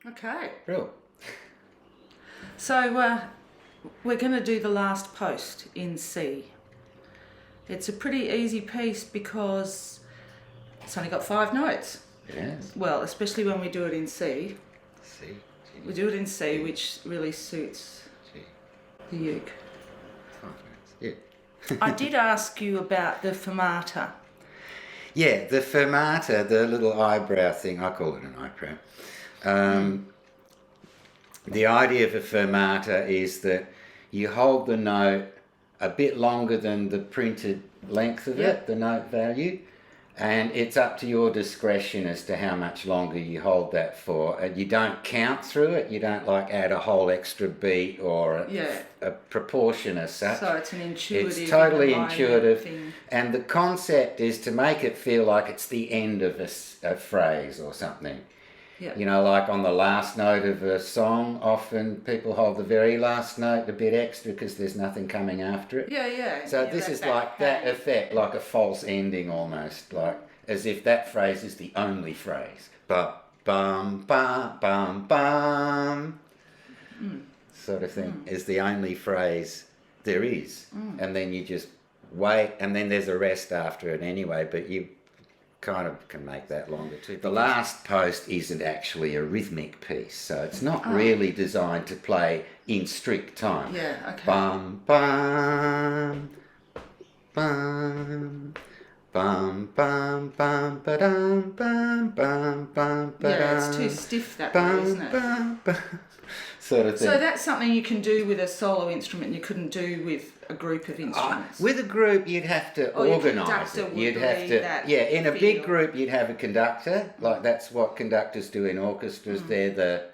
Okay. Real. So we're going to do the last post in C. It's a pretty easy piece because it's only got 5 notes. Yes. Well, especially when we do it in C. C. G, We do it in C, which really suits G. the uke. 5 notes. Yeah. I did ask you about the fermata. Yeah, the fermata, the little eyebrow thing, I call it an eyebrow. The idea of a fermata is that you hold the note a bit longer than the printed length of it, the note value, and it's up to your discretion as to how much longer you hold that for. And you don't count through it, you don't like add a whole extra beat or a proportion as such. So it's an intuitive, it's totally intuitive thing. And the concept is to make it feel like it's the end of a phrase or something. Yeah. You know, like on the last note of a song, often people hold the very last note a bit extra because there's nothing coming after it. Yeah. So this is like that effect, like a false ending almost, like as if that phrase is the only phrase. Bum, bum, bum, bum, sort of thing is the only phrase there is. And then you just wait, and then there's a rest after it anyway, but you kind of can make that longer too. The last post isn't actually a rhythmic piece, so it's not really designed to play in strict time. Yeah, okay. Bum, bum, bum, bum, bum, bum, ba-dum, bum, bum, bum, ba-dum. Yeah, it's too stiff that way, isn't it? Bum, bum, sort of thing. So that's something you can do with a solo instrument you couldn't do with a group of instruments. With a group, you'd have to organise it. You'd have to, in a big group, you'd have a conductor. Like that's what conductors do in orchestras. They're the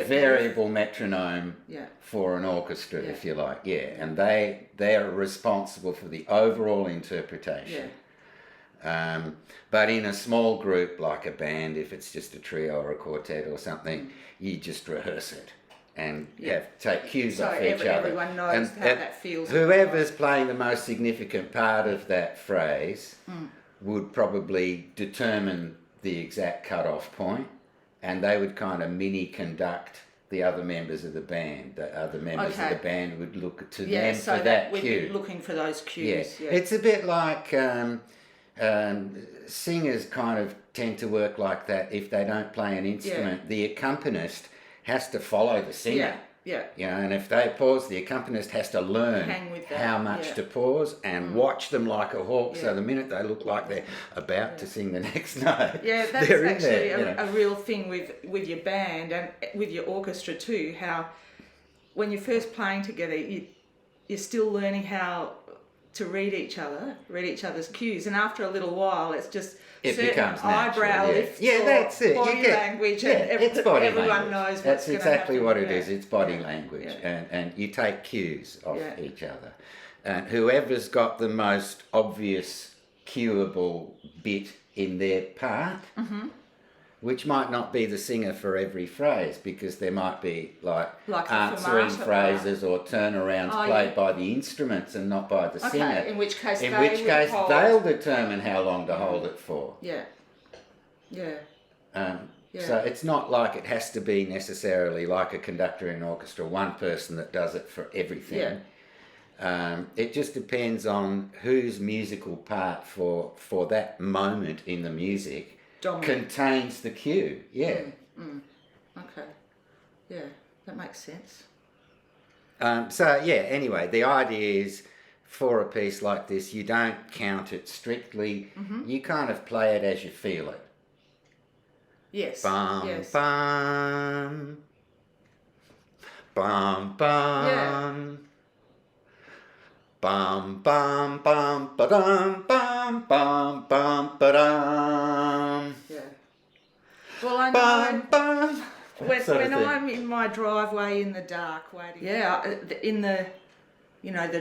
variable metronome for an orchestra, if you like. Yeah, and they're responsible for the overall interpretation. Yeah. But in a small group, like a band, if it's just a trio or a quartet or something, you just rehearse it. And take cues off each other. Everyone knows how that feels. Whoever's playing the most significant part of that phrase would probably determine the exact cut-off point, and they would kind of mini-conduct the other members of the band. The other members of the band would look to them so for that we'd cue. be looking for those cues. Yeah. It's a bit like singers kind of tend to work like that if they don't play an instrument. The accompanist has to follow the singer. Yeah. You know, and if they pause, the accompanist has to learn how much to pause and watch them like a hawk. So the minute they look like they're about to sing the next note, yeah, that's they're actually in there, a real thing with your band and with your orchestra too. How when you're first playing together, you're still learning how to read each other's cues, and after a little while, it's just it certain becomes eyebrow lifts, that's it. body language, and it's body everyone language. knows what's That's exactly what it is. is. It's body language, and you take cues off each other, and whoever's got the most obvious cueable bit in their part, which might not be the singer for every phrase, because there might be like answering phrases or turnarounds played by the instruments and not by the singer. In which case they'll determine how long to hold it for. So it's not like it has to be necessarily like a conductor in an orchestra, one person that does it for everything. It just depends on whose musical part for that moment in the music contains the cue. Okay. Yeah, that makes sense. Anyway, the idea is for a piece like this, you don't count it strictly. You kind of play it as you feel it. Yes. Bum, yes. bum. Bum, bum. Yeah. Bum, bum, bum, ba-dum, bum, bum, bum, ba-dum. Yeah. Well, I know bum, bum. when I'm in my driveway in the dark waiting. Yeah, in the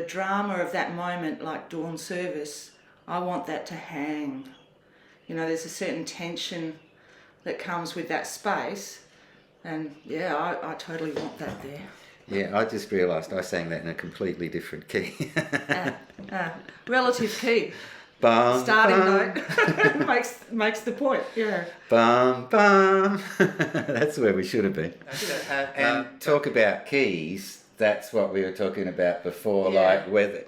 drama of that moment, like dawn service, I want that to hang. There's a certain tension that comes with that space, and I totally want that there. Yeah, I just realised I sang that in a completely different key. Relative key. Bum, starting bum. note makes the point. Yeah. Bum, bum. That's where we should have been. And talk about keys. That's what we were talking about before, Yeah. like whether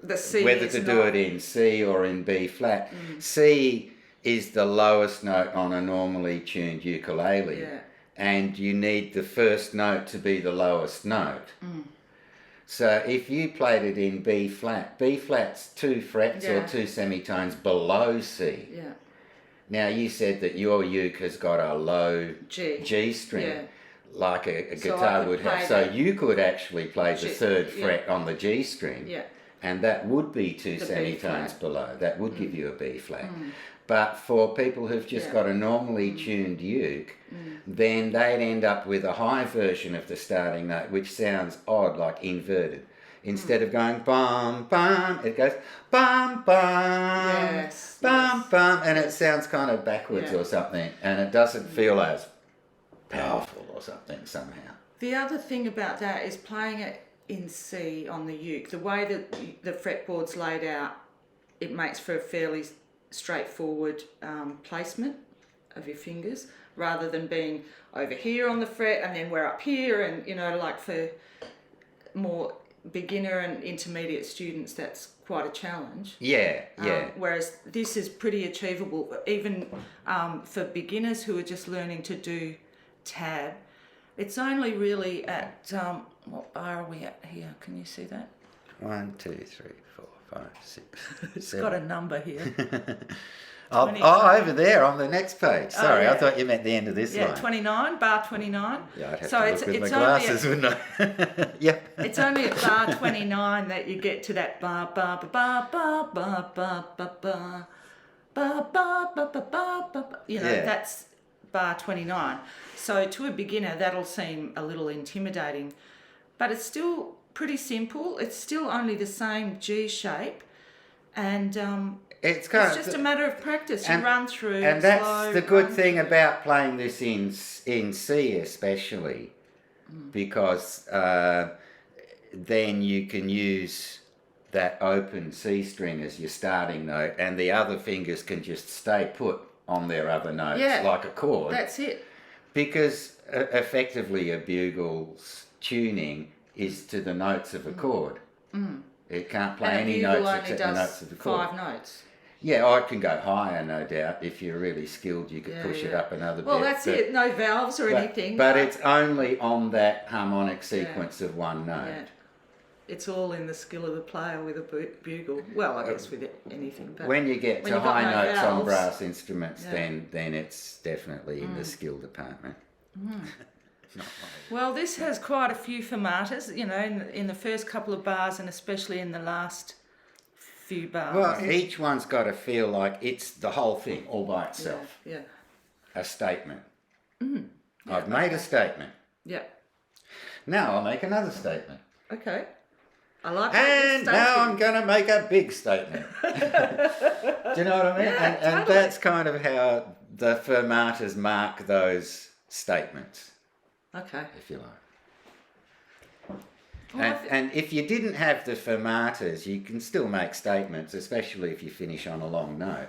to do it in C or in B flat. C is the lowest note on a normally tuned ukulele. Yeah. And you need the first note to be the lowest note. So if you played it in B flat's 2 frets or 2 semitones below C. Yeah. Now you said that your uke has got a low G string, like a guitar would have. So you could actually play the 3rd fret on the G string, and that would be 2 semitones below. That would give you a B flat. But for people who've just got a normally tuned uke, then they'd end up with a high version of the starting note, which sounds odd, like inverted. Instead of going bum, bum, it goes bum, bum, bum, bum, and it sounds kind of backwards or something, and it doesn't feel as powerful or something somehow. The other thing about that is playing it in C on the uke. The way that the fretboard's laid out, it makes for a fairly straightforward placement of your fingers, rather than being over here on the fret and then we're up here, and like for more beginner and intermediate students that's quite a challenge. Whereas this is pretty achievable even for beginners who are just learning to do tab. It's only really at what bar are we at here? Can you see that? 1, 2, 3, 4, 5, 6. It's got a number here. Over there on the next page. Sorry, I thought you meant the end of this line. 29, bar 29. Yeah, I'd have to look with my glasses, wouldn't I? Yep. It's only at bar 29 that you get to that bar, bar, bar, bar, bar, bar, bar, bar, bar, bar, bar, bar, bar, bar. That's bar 29. So to a beginner, that'll seem a little intimidating, but it's still pretty simple. It's still only the same G shape, and it's just a matter of practice. You run through, and that's the good thing about playing this in C, especially, because then you can use that open C string as your starting note, and the other fingers can just stay put on their other notes like a chord. That's it. Because effectively a bugle's tuning is to the notes of a chord. It can't play any notes except the notes of the chord. 5 notes. Yeah, I can go higher, no doubt. If you're really skilled, you could push it up another bit. Well, that's it. No valves or anything. But it's only on that harmonic sequence of one note. Yeah. It's all in the skill of the player with a bugle. Well, I guess with anything. But when you get to high notes on brass instruments, then it's definitely in the skill department. Well, this has quite a few fermatas, in the first couple of bars, and especially in the last few bars. Well, each one's got to feel like it's the whole thing all by itself. Yeah. A statement. I've made a statement. Yeah. Now I'll make another statement. Okay. I like and now I'm going to make a big statement. Do you know what I mean? Yeah, and that's kind of how the fermatas mark those statements. Okay. If you like. Well, and if you didn't have the fermatas, you can still make statements, especially if you finish on a long note.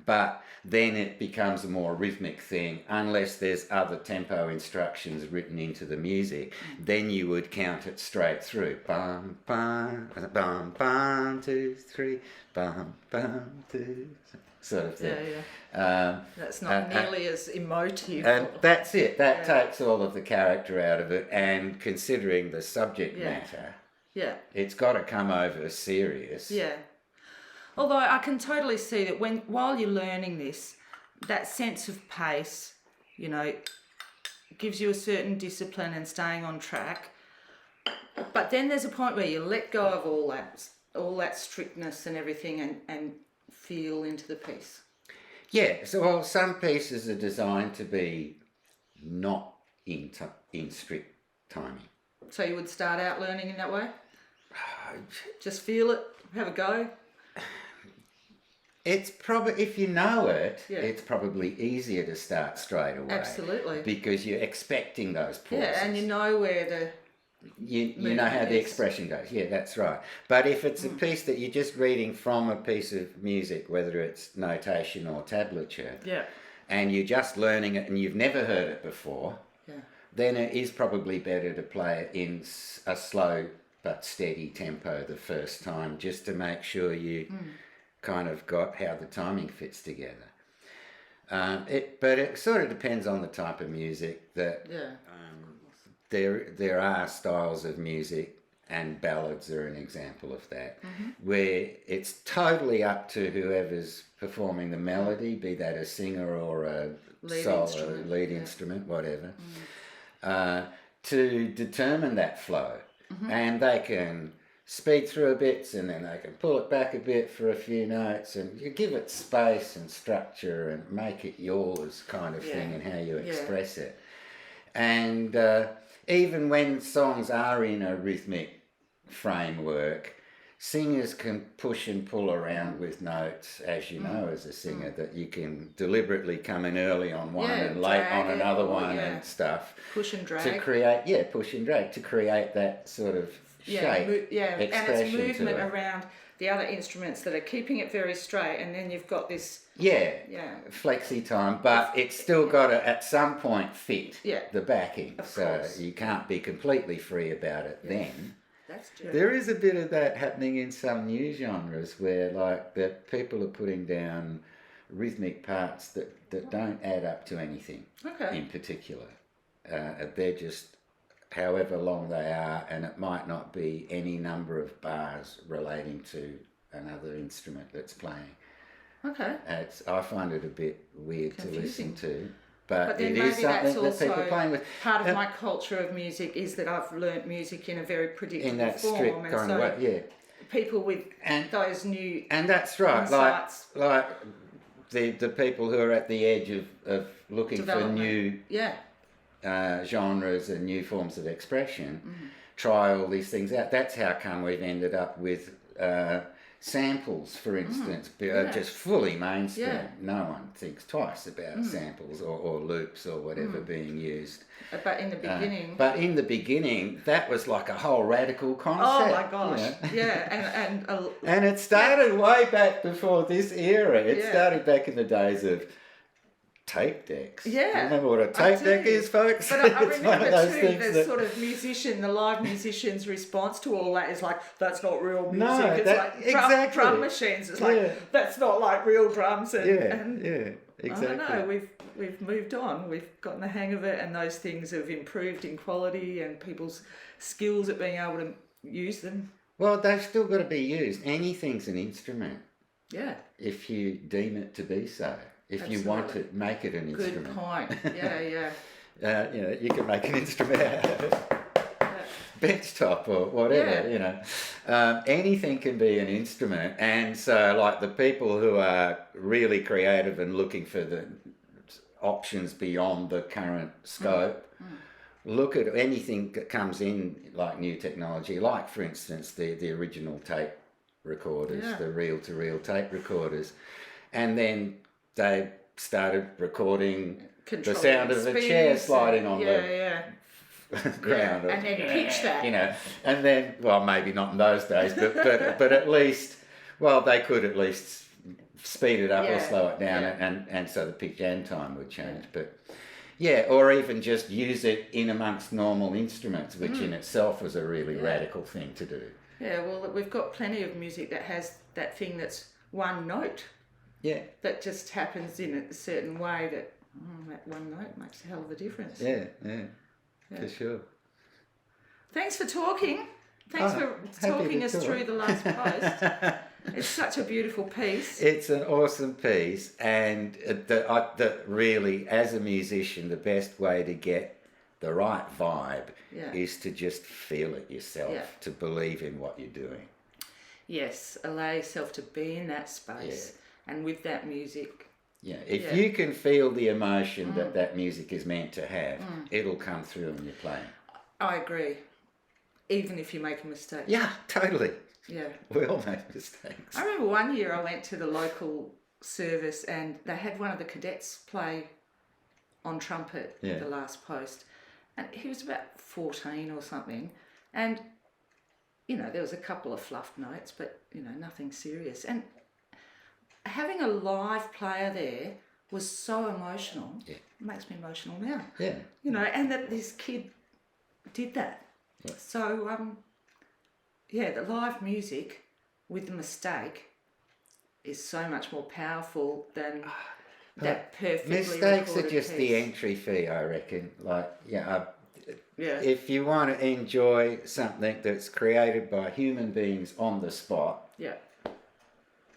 But then it becomes a more rhythmic thing, unless there's other tempo instructions written into the music. Then you would count it straight through. Bum, bum, bum, bum, 2, 3, bum, bum, 2, sort of thing. That's not nearly as emotive. And that's it. That takes all of the character out of it, and considering the subject matter, it's got to come over as serious. Yeah. Although I can totally see that while you're learning this, that sense of pace, gives you a certain discipline and staying on track. But then there's a point where you let go of all that strictness and everything, and feel into the piece. Yeah, so some pieces are designed to be not in strict timing. So you would start out learning in that way? Just feel it, have a go? It's probably, if you know it, it's probably easier to start straight away. Absolutely. Because you're expecting those pauses. Yeah, and you know where you know how the expression goes. Yeah, that's right. But if it's a piece that you're just reading from a piece of music, whether it's notation or tablature, and you're just learning it and you've never heard it before, then it is probably better to play it in a slow but steady tempo the first time, just to make sure you kind of got how the timing fits together. But it sort of depends on the type of music. There are styles of music, and ballads are an example of that, where it's totally up to whoever's performing the melody, be that a singer or a lead instrument, whatever, to determine that flow. And they can speed through a bit, and then they can pull it back a bit for a few notes, and you give it space and structure and make it yours kind of thing, and how you express it. And even when songs are in a rhythmic framework, singers can push and pull around with notes, as you know, as a singer, that you can deliberately come in early on one and late on another one and stuff. Push and drag. To create, push and drag, to create that sort of shape, expression, and it's movement around the other instruments that are keeping it very straight, and then you've got this flexi time, but it's still got to at some point fit the backing, so you can't be completely free about it then. That's true. There is a bit of that happening in some new genres, where like the people are putting down rhythmic parts that don't add up to anything in particular. They're just however long they are, and it might not be any number of bars relating to another instrument that's playing. I find it a bit weird to listen to, but it is something that people are playing with. Part of my culture of music is that I've learnt music in a very predictable in that form, strict and kind of way. People with those new that's right, insights, like the people who are at the edge of looking for new genres and new forms of expression, try all these things out. That's how come we've ended up with samples, for instance, just fully mainstream. No one thinks twice about samples or loops or whatever being used. But in the beginning, that was like a whole radical concept. Oh my gosh! You know? And it started way back before this era. It started back in the days of tape decks. Yeah. Remember what a tape deck is, folks? But I remember too, the sort of the live musician's response to all that is like, that's not real music. No, it's like drum machines. It's like, that's not like real drums. Exactly. I don't know, we've moved on. We've gotten the hang of it, and those things have improved in quality and people's skills at being able to use them. Well, they've still got to be used. Anything's an instrument. Yeah. If you deem it to be so. If you want to make it an instrument. Good point. Yeah. You can make an instrument out of it. Benchtop or whatever, anything can be an instrument. And so like the people who are really creative and looking for the options beyond the current scope, look at anything that comes in like new technology, like for instance the original tape recorders, the reel-to-reel tape recorders, and then they started recording the sound of a chair sliding on the ground. And then pitch that. And then, well, maybe not in those days, but at least, they could at least speed it up or slow it down, and so the pitch and time would change. But or even just use it in amongst normal instruments, which in itself was a really radical thing to do. Yeah, well, we've got plenty of music that has that thing that's one note. Yeah. That just happens in a certain way that that one note makes a hell of a difference. Yeah, for sure. Thanks for talking. Thanks for talking us through the last post. It's such a beautiful piece. It's an awesome piece, and really, as a musician, the best way to get the right vibe is to just feel it yourself, to believe in what you're doing. Yes, allow yourself to be in that space. And with that music. If you can feel the emotion that music is meant to have, it'll come through when you're playing. I agree. Even if you make a mistake. Yeah, totally. Yeah. We all make mistakes. I remember one year I went to the local service and they had one of the cadets play on trumpet at the last post. And he was about 14 or something. And, you know, there was a couple of fluffed notes, but, you know, nothing serious. And having a live player there was so emotional. Yeah. It makes me emotional now. Yeah. You know, and that this kid did that. Yeah. So, yeah, the live music with the mistake is so much more powerful than that perfectly Mistakes are recorded just the piece. entry fee, I reckon. Like, Yeah. if you want to enjoy something that's created by human beings on the spot, Yeah.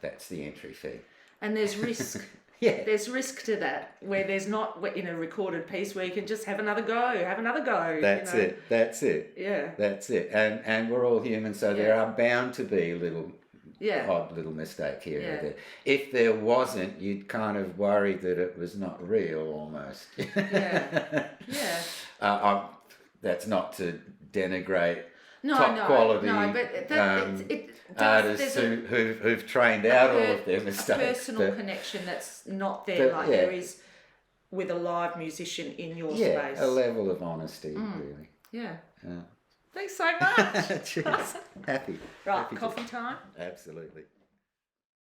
that's the entry fee. And there's risk. Yeah. There's risk to that, where there's not in a recorded piece where you can just have another go. That's it. That's it. Yeah. That's it. And we're all human, so there are bound to be odd little mistake here or there. If there wasn't, you'd kind of worry that it was not real almost. Yeah. Yeah. That's not to denigrate No, top quality but artists who've trained out all of their mistakes. A personal connection that's not there there is with a live musician in your space. A level of honesty, really. Yeah. Thanks so much. Cheers. Happy. Right, Happy coffee time? Absolutely.